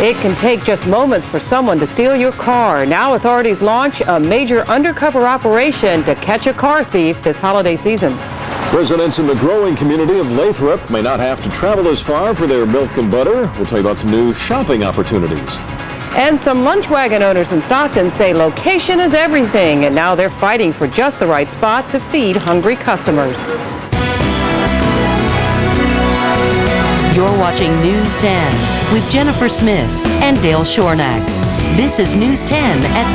It can take just moments for someone to steal your car. Now authorities launch a major undercover operation to catch a car thief this holiday season. Residents in the growing community of Lathrop may not have to travel as far for their milk and butter. We'll tell you about some new shopping opportunities. And some lunch wagon owners in Stockton say location is everything, and now they're fighting for just the right spot to feed hungry customers. You're watching News 10 with Jennifer Smith and Dale Shornack. This is News 10 at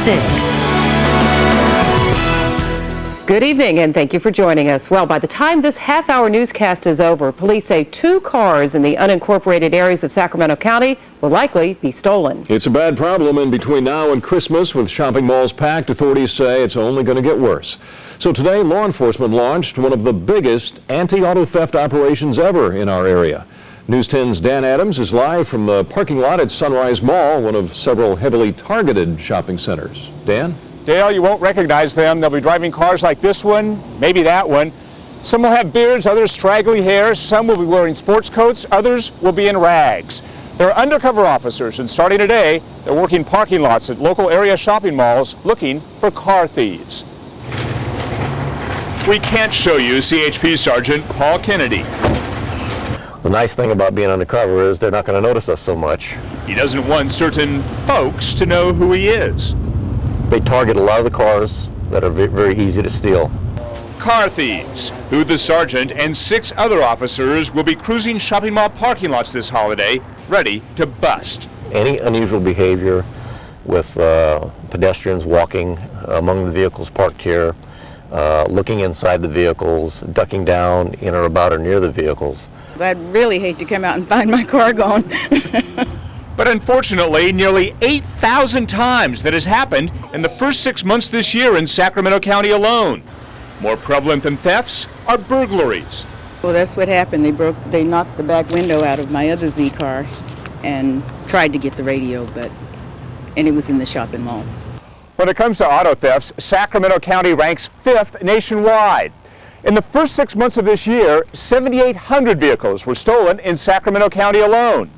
6. Good evening, and thank you for joining us. Well, by the time this half-hour newscast is over, police say 2 cars in the unincorporated areas of Sacramento County will likely be stolen. It's a bad problem, and between now and Christmas, with shopping malls packed, authorities say it's only going to get worse. So today, law enforcement launched one of the biggest anti-auto theft operations ever in our area. News 10's Dan Adams is live from the parking lot at Sunrise Mall, one of several heavily targeted shopping centers. Dan? Dale, you won't recognize them. They'll be driving cars like this one, maybe that one. Some will have beards, others straggly hair. Some will be wearing sports coats, others will be in rags. They're undercover officers, and starting today, they're working parking lots at local area shopping malls looking for car thieves. We can't show you CHP Sergeant Paul Kennedy. The nice thing about being undercover is they're not going to notice us so much. He doesn't want certain folks to know who he is. They target a lot of the cars that are very easy to steal. Car thieves, who the sergeant and 6 other officers will be cruising shopping mall parking lots this holiday, ready to bust. Any unusual behavior with pedestrians walking among the vehicles parked here, looking inside the vehicles, ducking down in or about or near the vehicles. I'd really hate to come out and find my car gone. But unfortunately, nearly 8,000 times that has happened in the first 6 months this year in Sacramento County alone. More prevalent than thefts are burglaries. Well, that's what happened. They knocked the back window out of my other Z car and tried to get the radio, and it was in the shopping mall. When it comes to auto thefts, Sacramento County ranks 5th nationwide. In the first 6 months of this year, 7,800 vehicles were stolen in Sacramento County alone.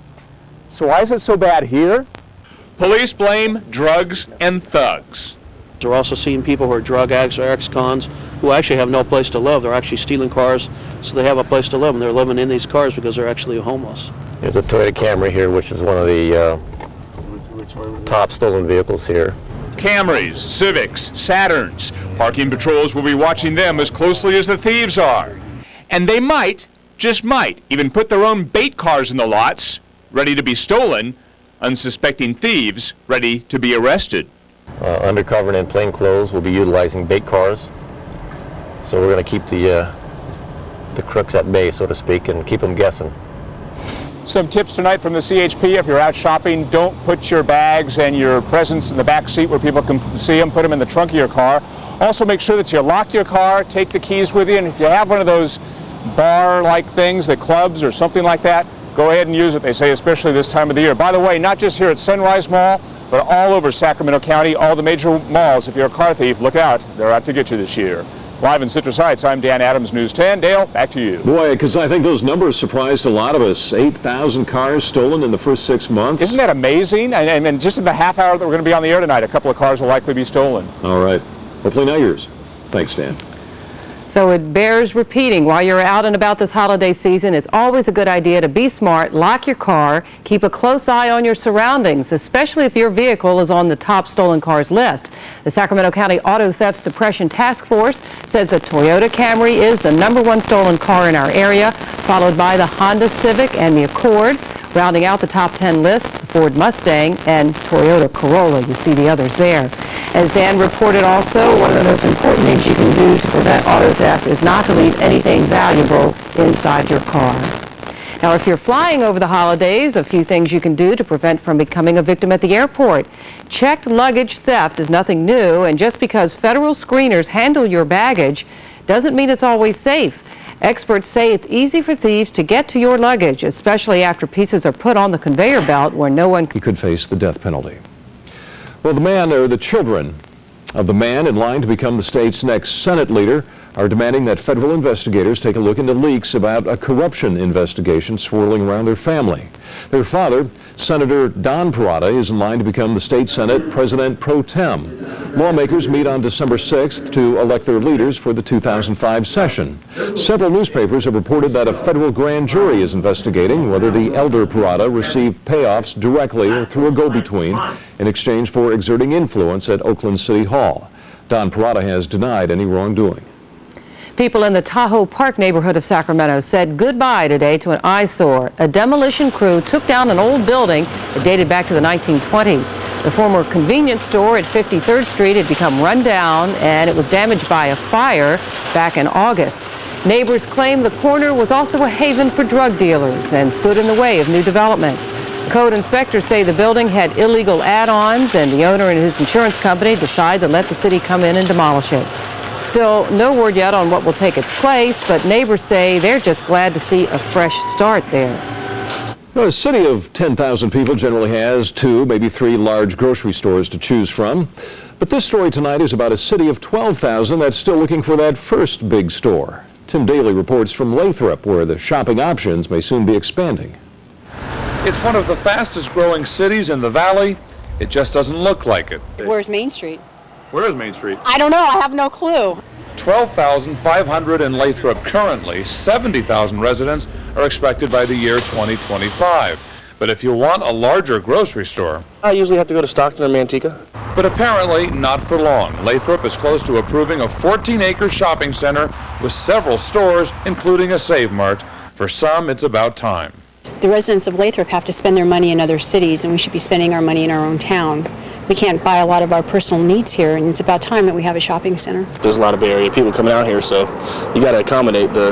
So why is it so bad here? Police blame drugs and thugs. We're also seeing people who are drug addicts or ex-cons who actually have no place to live. They're actually stealing cars so they have a place to live, and they're living in these cars because they're actually homeless. There's a Toyota Camry here, which is one of the top stolen vehicles here. Camrys, Civics, Saturns. Parking patrols will be watching them as closely as the thieves are. And they might, just might, even put their own bait cars in the lots, ready to be stolen, unsuspecting thieves ready to be arrested. Undercover and in plain clothes will be utilizing bait cars. So we're going to keep the crooks at bay, so to speak, and keep them guessing. Some tips tonight from the CHP. If you're out shopping, don't put your bags and your presents in the back seat where people can see them. Put them in the trunk of your car. Also make sure that you lock your car, take the keys with you, and if you have one of those bar-like things, the clubs or something like that, go ahead and use it, they say, especially this time of the year. By the way, not just here at Sunrise Mall, but all over Sacramento County, all the major malls. If you're a car thief, look out. They're out to get you this year. Live in Citrus Heights, I'm Dan Adams, News 10. Dale, back to you. Boy, because I think those numbers surprised a lot of us. 8,000 cars stolen in the first 6 months. Isn't that amazing? And just in the half hour that we're going to be on the air tonight, a couple of cars will likely be stolen. All right. Hopefully not yours. Thanks, Dan. So it bears repeating, while you're out and about this holiday season, it's always a good idea to be smart, lock your car, keep a close eye on your surroundings, especially if your vehicle is on the top stolen cars list. The Sacramento County Auto Theft Suppression Task Force says the Toyota Camry is the #1 stolen car in our area, followed by the Honda Civic and the Accord. Rounding out the top 10 list, the Ford Mustang and Toyota Corolla. You see the others there. As Dan reported also, one of the most important things you can do to prevent auto theft is not to leave anything valuable inside your car. Now, if you're flying over the holidays, a few things you can do to prevent from becoming a victim at the airport. Checked luggage theft is nothing new, and just because federal screeners handle your baggage doesn't mean it's always safe. Experts say it's easy for thieves to get to your luggage, especially after pieces are put on the conveyor belt where no one He could face the death penalty. Well, the children of the man in line to become the state's next Senate leader are demanding that federal investigators take a look into leaks about a corruption investigation swirling around their family. Their father, Senator Don Parada, is in line to become the state Senate President pro tem. Lawmakers meet on December 6th to elect their leaders for the 2005 session. Several newspapers have reported that a federal grand jury is investigating whether the elder Parada received payoffs directly or through a go-between in exchange for exerting influence at Oakland City Hall. Don Parada has denied any wrongdoing. People in the Tahoe Park neighborhood of Sacramento said goodbye today to an eyesore. A demolition crew took down an old building that dated back to the 1920s. The former convenience store at 53rd Street had become run down, and it was damaged by a fire back in August. Neighbors claim the corner was also a haven for drug dealers and stood in the way of new development. Code inspectors say the building had illegal add-ons, and the owner and his insurance company decided to let the city come in and demolish it. Still, no word yet on what will take its place, but neighbors say they're just glad to see a fresh start there. A city of 10,000 people generally has 2, maybe 3 large grocery stores to choose from. But this story tonight is about a city of 12,000 that's still looking for that first big store. Tim Daly reports from Lathrop, where the shopping options may soon be expanding. It's one of the fastest growing cities in the valley. It just doesn't look like it. Where's Main Street? Where is Main Street? I don't know. I have no clue. 12,500 in Lathrop currently. 70,000 residents are expected by the year 2025. But if you want a larger grocery store... I usually have to go to Stockton or Manteca. But apparently not for long. Lathrop is close to approving a 14-acre shopping center with several stores, including a Save Mart. For some, it's about time. The residents of Lathrop have to spend their money in other cities, and we should be spending our money in our own town. We can't buy a lot of our personal needs here, and it's about time that we have a shopping center. There's a lot of Bay Area people coming out here, so you got to accommodate the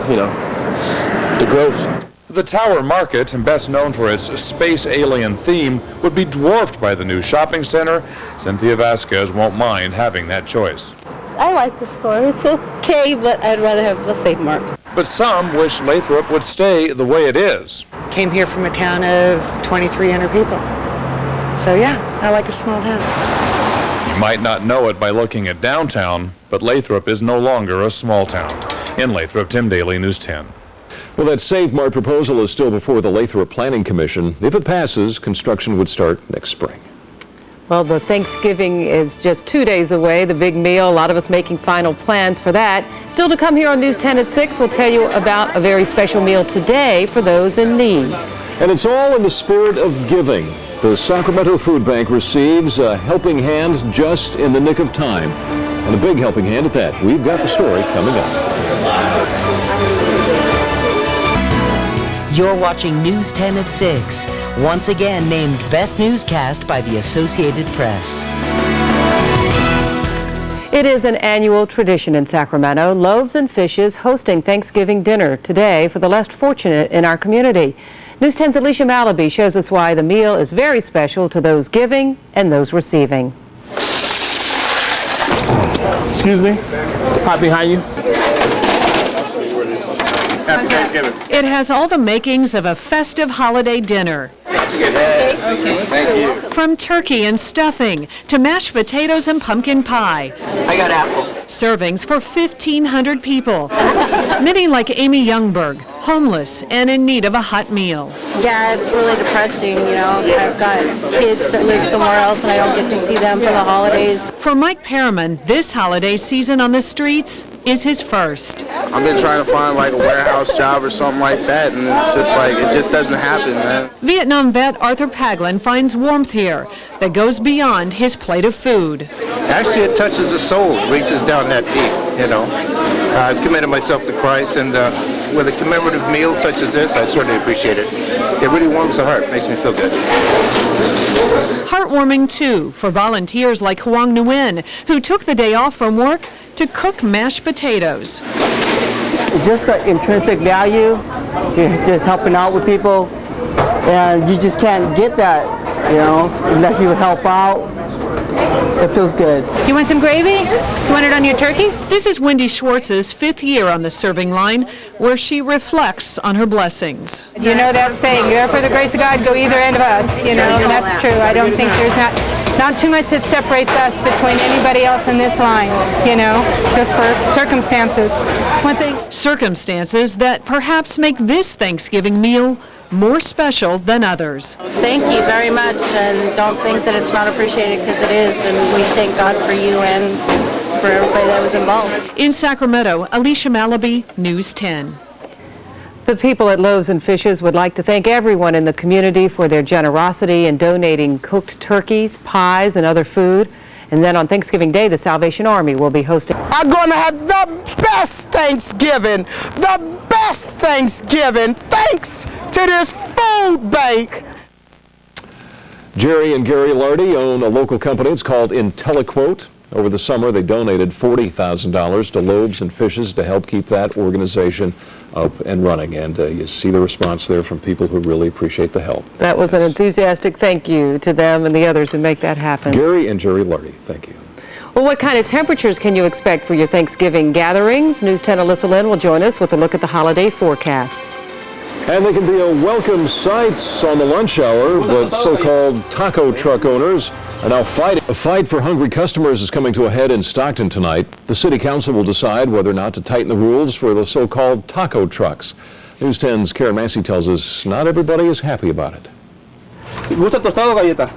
growth. The Tower Market, and best known for its space alien theme, would be dwarfed by the new shopping center. Cynthia Vasquez won't mind having that choice. I like the store. It's okay, but I'd rather have a Save Mart. But some wish Lathrop would stay the way it is. Came here from a town of 2,300 people. So yeah, I like a small town. You might not know it by looking at downtown, but Lathrop is no longer a small town. In Lathrop, Tim Daly, News 10. Well, that Save Mart proposal is still before the Lathrop Planning Commission. If it passes, construction would start next spring. Well, the Thanksgiving is just 2 days away, the big meal. A lot of us making final plans for that. Still to come here on News 10 at 6, we'll tell you about a very special meal today for those in need. And it's all in the spirit of giving. The Sacramento Food Bank receives a helping hand just in the nick of time. And a big helping hand at that. We've got the story coming up. You're watching News 10 at 6. Once again named Best Newscast by the Associated Press. It is an annual tradition in Sacramento, Loaves and Fishes hosting Thanksgiving dinner today for the less fortunate in our community. News 10's Alicia Malaby shows us why the meal is very special to those giving and those receiving. Excuse me, right behind you. Happy Thanksgiving. It has all the makings of a festive holiday dinner. Yes. Okay. Thank you. From turkey and stuffing to mashed potatoes and pumpkin pie. I got apple. Servings for 1,500 people. Many like Amy Youngberg, homeless and in need of a hot meal. Yeah, it's really depressing, you know. I've got kids that live somewhere else and I don't get to see them for the holidays. For Mike Perriman, this holiday season on the streets is his first. I've been trying to find like a warehouse job or something like that, and it's just like, it just doesn't happen, man. Vietnam vet Arthur Paglin finds warmth here that goes beyond his plate of food. Actually, it touches the soul, reaches down that deep, you know. I've committed myself to Christ, and with a commemorative meal such as this, I certainly appreciate it. It really warms the heart, makes me feel good. Heartwarming, too, for volunteers like Huang Nguyen, who took the day off from work to cook mashed potatoes. Just the intrinsic value, you're just helping out with people, and you just can't get that, you know, unless you help out. It feels good. You want some gravy? You want it on your turkey? This is Wendy Schwartz's 5th year on the serving line, where she reflects on her blessings. You know that saying, you're for the grace of God, go either end of us, you know, and that's true. I don't think there's not Not too much that separates us between anybody else in this line, you know, just for circumstances. One thing. Circumstances that perhaps make this Thanksgiving meal more special than others. Thank you very much, and don't think that it's not appreciated, because it is, and we thank God for you and for everybody that was involved. In Sacramento, Alicia Malaby, News 10. The people at Loaves and Fishes would like to thank everyone in the community for their generosity in donating cooked turkeys, pies, and other food. And then on Thanksgiving Day, the Salvation Army will be hosting. I'm going to have the best Thanksgiving, thanks to this food bank. Jerry and Gary Lardy own a local company. It's called IntelliQuote. Over the summer, they donated $40,000 to Loaves and Fishes to help keep that organization up and running. And you see the response there from people who really appreciate the help. That was an enthusiastic thank you to them and the others who make that happen. Gary and Jerry Lardy, thank you. Well, what kind of temperatures can you expect for your Thanksgiving gatherings? News 10 Alyssa Lynn will join us with a look at the holiday forecast. And they can be a welcome sight on the lunch hour, but so-called taco truck owners are now fighting. A fight for hungry customers is coming to a head in Stockton tonight. The city council will decide whether or not to tighten the rules for the so-called taco trucks. News 10's Karen Massey tells us not everybody is happy about it. ¿Gusta tostado o galleta?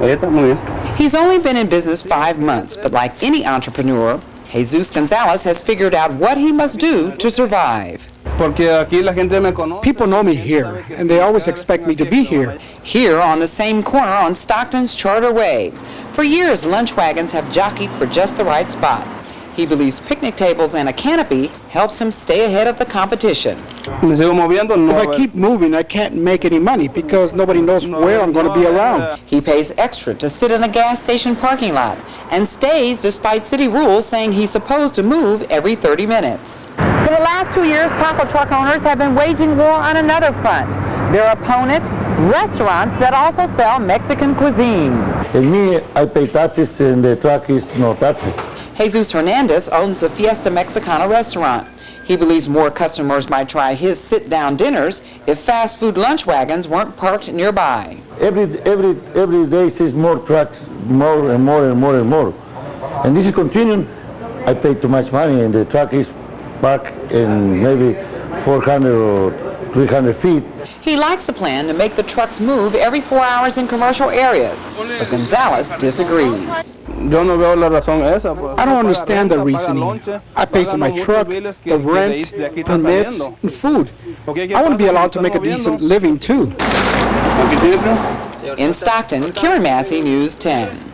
Galleta, muy bien. He's only been in business 5 months, but like any entrepreneur, Jesus Gonzalez has figured out what he must do to survive. People know me here, and they always expect me to be here. Here on the same corner on Stockton's Charter Way. For years, lunch wagons have jockeyed for just the right spot. He believes picnic tables and a canopy helps him stay ahead of the competition. If I keep moving, I can't make any money because nobody knows where I'm going to be around. He pays extra to sit in a gas station parking lot and stays despite city rules saying he's supposed to move every 30 minutes. For the last 2 years, taco truck owners have been waging war on another front. Their opponent, restaurants that also sell Mexican cuisine. In me, I pay taxes and the truck is no taxes. Jesus Hernandez owns the Fiesta Mexicana restaurant. He believes more customers might try his sit-down dinners if fast food lunch wagons weren't parked nearby. Every day says more trucks, more and more and more and more. And this is continuing. I pay too much money and the truck is parked in maybe 400 or 300 feet. He likes a plan to make the trucks move every 4 hours in commercial areas, but Gonzalez disagrees. I don't understand the reasoning. I pay for my truck, the rent, permits, and food. I want to be allowed to make a decent living too. In Stockton, Karen Massey, News 10.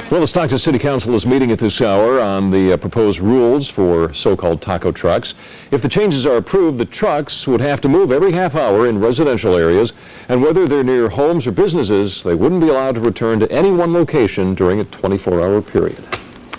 Well, the Stockton City Council is meeting at this hour on the proposed rules for so-called taco trucks. If the changes are approved, the trucks would have to move every half hour in residential areas, and whether they're near homes or businesses, they wouldn't be allowed to return to any one location during a 24-hour period.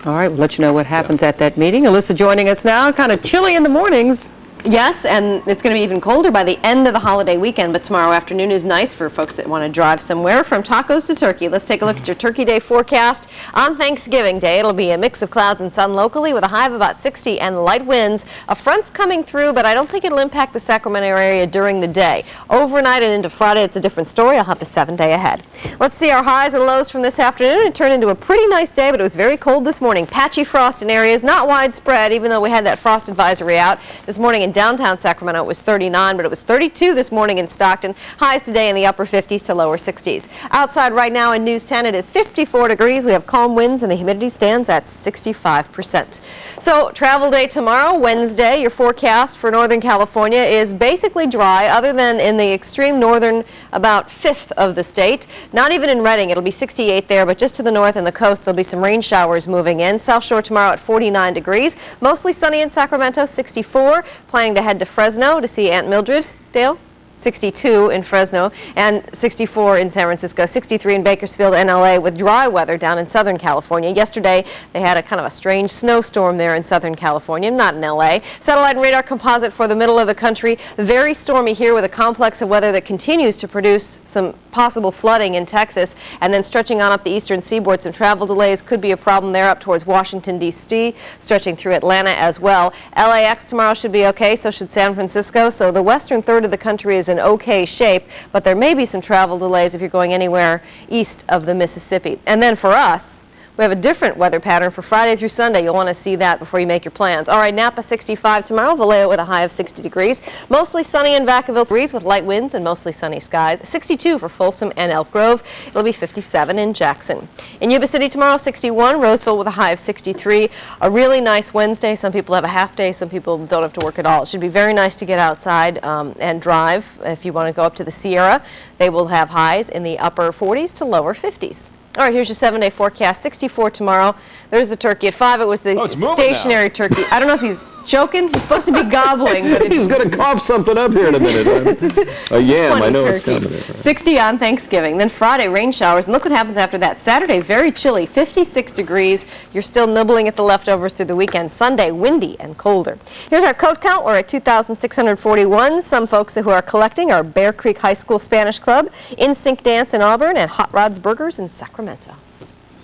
All right, we'll let you know what happens at that meeting. Alyssa joining us now. Kind of chilly in the mornings. Yes, and it's going to be even colder by the end of the holiday weekend, but tomorrow afternoon is nice for folks that want to drive somewhere. From tacos to turkey, let's take a look at your Turkey Day forecast. On Thanksgiving Day, it'll be a mix of clouds and sun locally with a high of about 60 and light winds. A front's coming through, but I don't think it'll impact the Sacramento area during the day. Overnight and into Friday, it's a different story. I'll have the 7-day ahead. Let's see our highs and lows from this afternoon. It turned into a pretty nice day, but it was very cold this morning. Patchy frost in areas, not widespread, even though we had that frost advisory out. This morning in downtown Sacramento, it was 39, but it was 32 this morning in Stockton. Highs today in the upper 50s to lower 60s. Outside right now in News 10, it is 54 degrees. We have calm winds and the humidity stands at 65%. So travel day tomorrow, Wednesday, your forecast for Northern California is basically dry other than in the extreme northern about 5th of the state. Not even in Redding, it'll be 68 there, but just to the north and the coast, there'll be some rain showers moving in. South Shore tomorrow at 49 degrees. Mostly sunny in Sacramento, 64. Planning to head to Fresno to see Aunt Mildred. Dale? 62 in Fresno and 64 in San Francisco, 63 in Bakersfield and LA with dry weather down in Southern California. Yesterday they had a kind of a strange snowstorm there in Southern California, not in LA. Satellite and radar composite for the middle of the country. Very stormy here with a complex of weather that continues to produce some possible flooding in Texas, and then stretching on up the eastern seaboard. Some travel delays could be a problem there up towards Washington, D.C., stretching through Atlanta as well. LAX tomorrow should be okay, so should San Francisco. So the western third of the country is in okay shape, but there may be some travel delays if you're going anywhere east of the Mississippi. And then for us, we have a different weather pattern for Friday through Sunday. You'll want to see that before you make your plans. All right, Napa 65 tomorrow, Vallejo with a high of 60 degrees. Mostly sunny in Vacaville breeze with light winds and mostly sunny skies. 62 for Folsom and Elk Grove. It'll be 57 in Jackson. In Yuba City tomorrow, 61. Roseville with a high of 63. A really nice Wednesday. Some people have a half day. Some people don't have to work at all. It should be very nice to get outside and drive. If you want to go up to the Sierra, they will have highs in the upper 40s to lower 50s. All right, here's your 7-day forecast. 64 tomorrow. There's the turkey. At 5, it was the stationary turkey. I don't know if he's joking. He's supposed to be gobbling. But he's going to cough something up here in a minute. A yam, I know it's coming. 60 on Thanksgiving. Then Friday, rain showers. And look what happens after that. Saturday, very chilly, 56 degrees. You're still nibbling at the leftovers through the weekend. Sunday, windy and colder. Here's our coat count. We're at 2,641. Some folks who are collecting are Bear Creek High School Spanish Club, In Sync Dance in Auburn, and Hot Rods Burgers in Sacramento.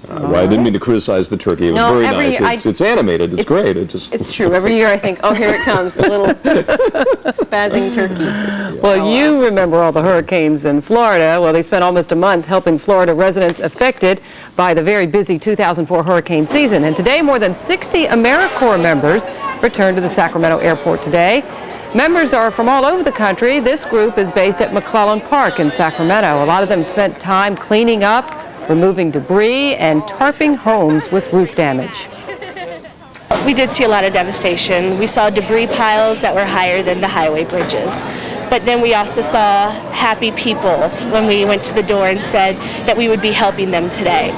Well, I didn't mean to criticize the turkey. It was very nice. It's animated. It's great. It's true. Every year I think, oh, here it comes, the little spazzing turkey. Well, you remember all the hurricanes in Florida. Well, they spent almost a month helping Florida residents affected by the very busy 2004 hurricane season. And today, more than 60 AmeriCorps members returned to the Sacramento airport today. Members are from all over the country. This group is based at McClellan Park in Sacramento. A lot of them spent time cleaning up, removing debris, and tarping homes with roof damage. We did see a lot of devastation. We saw debris piles that were higher than the highway bridges. But then we also saw happy people when we went to the door and said that we would be helping them today.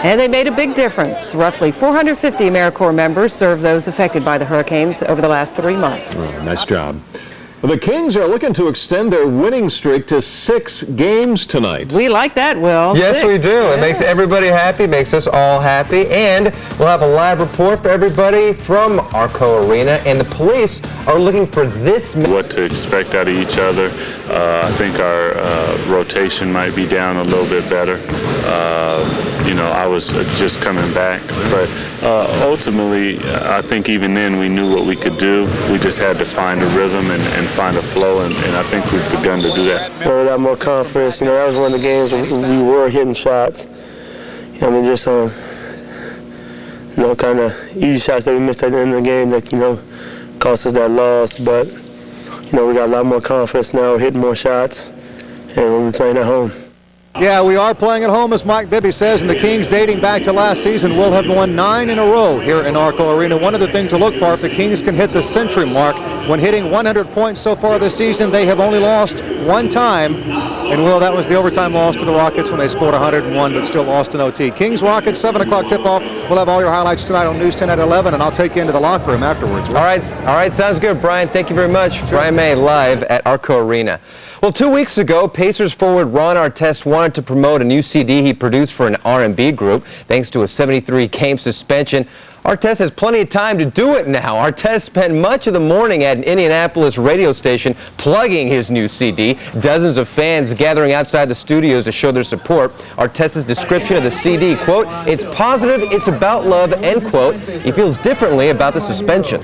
And they made a big difference. Roughly 450 AmeriCorps members served those affected by the hurricanes over the last 3 months. Oh, nice job. The Kings are looking to extend their winning streak to 6 games tonight. We like that, Will. Yes, 6. we do. It makes everybody happy, makes us all happy, and we'll have a live report for everybody from Arco Arena, and the police are looking for this. What to expect out of each other. I think our rotation might be down a little bit better. You know, I was just coming back, but ultimately, I think even then we knew what we could do. We just had to find a rhythm and find a flow, and I think we've begun to do that. We got more confidence. You know, that was one of the games where we were hitting shots. You know, I mean, just you know, kind of easy shots that we missed at the end of the game that, you know, cost us that loss. But you know, we got a lot more confidence now. We're hitting more shots, and we're playing at home. Yeah, we are playing at home, as Mike Bibby says, and the Kings, dating back to last season, will have won 9 in a row here in Arco Arena. One of the things to look for, if the Kings can hit the century mark, when hitting 100 points so far this season, they have only lost 1 time. And, Will, that was the overtime loss to the Rockets when they scored 101 but still lost in OT. Kings-Rockets, 7 o'clock tip-off. We'll have all your highlights tonight on News 10 at 11, and I'll take you into the locker room afterwards. All right, sounds good, Brian. Thank you very much. Sure. Brian May live at Arco Arena. Well, 2 weeks ago, Pacers forward Ron Artest wanted to promote a new CD he produced for an R&B group. Thanks to a 73-game suspension, Artest has plenty of time to do it now. Artest spent much of the morning at an Indianapolis radio station plugging his new CD. Dozens of fans gathering outside the studios to show their support. Artest's description of the CD, quote, "It's positive, it's about love," end quote. He feels differently about the suspension.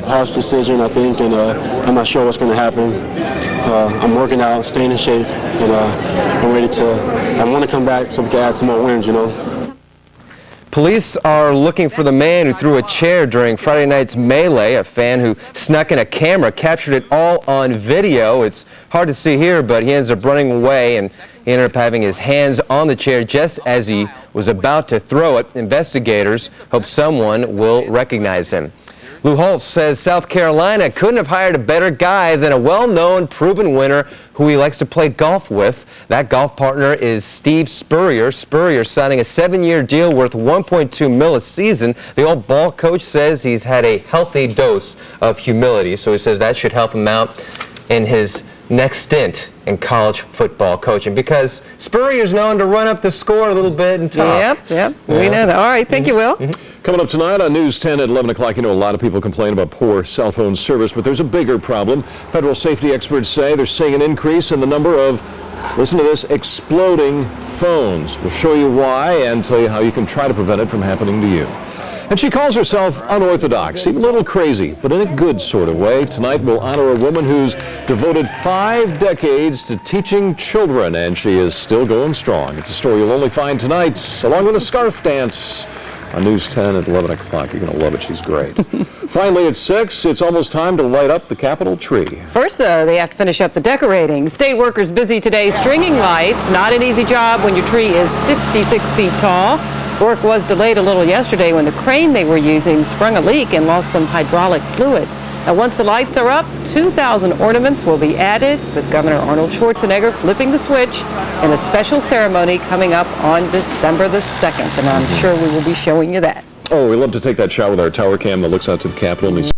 Harsh decision, I think, and I'm not sure what's going to happen. I'm working out, staying in shape, and I'm ready to. I want to come back so we can add some more wins, you know. Police are looking for the man who threw a chair during Friday night's melee. A fan who snuck in a camera captured it all on video. It's hard to see here, but he ends up running away, and he ended up having his hands on the chair just as he was about to throw it. Investigators hope someone will recognize him. Lou Holtz says South Carolina couldn't have hired a better guy than a well-known, proven winner who he likes to play golf with. That golf partner is Steve Spurrier. Spurrier signing a 7-year deal worth $1.2 million a season. The old ball coach says he's had a healthy dose of humility, so he says that should help him out in his next stint in college football coaching, because Spurrier's known to run up the score a little bit and talk. Yep, we know that. All right, thank you, Will. Coming up tonight on News 10 at 11 o'clock, you know, a lot of people complain about poor cell phone service, but there's a bigger problem. Federal safety experts say they're seeing an increase in the number of Listen to this, exploding phones. We'll show you why and tell you how you can try to prevent it from happening to you. And she calls herself unorthodox, even a little crazy, but in a good sort of way. Tonight we'll honor a woman who's devoted 5 decades to teaching children, and she is still going strong. It's a story you'll only find tonight, along with a scarf dance on News 10 at 11 o'clock. You're going to love it. She's great. Finally, at 6, it's almost time to light up the Capitol tree. First, though, they have to finish up the decorating. State workers busy today stringing lights. Not an easy job when your tree is 56 feet tall. Work was delayed a little yesterday when the crane they were using sprung a leak and lost some hydraulic fluid. Now, once the lights are up, 2,000 ornaments will be added, with Governor Arnold Schwarzenegger flipping the switch in a special ceremony coming up on December the 2nd, and I'm sure we will be showing you that. Oh, we love to take that shot with our tower cam that looks out to the Capitol.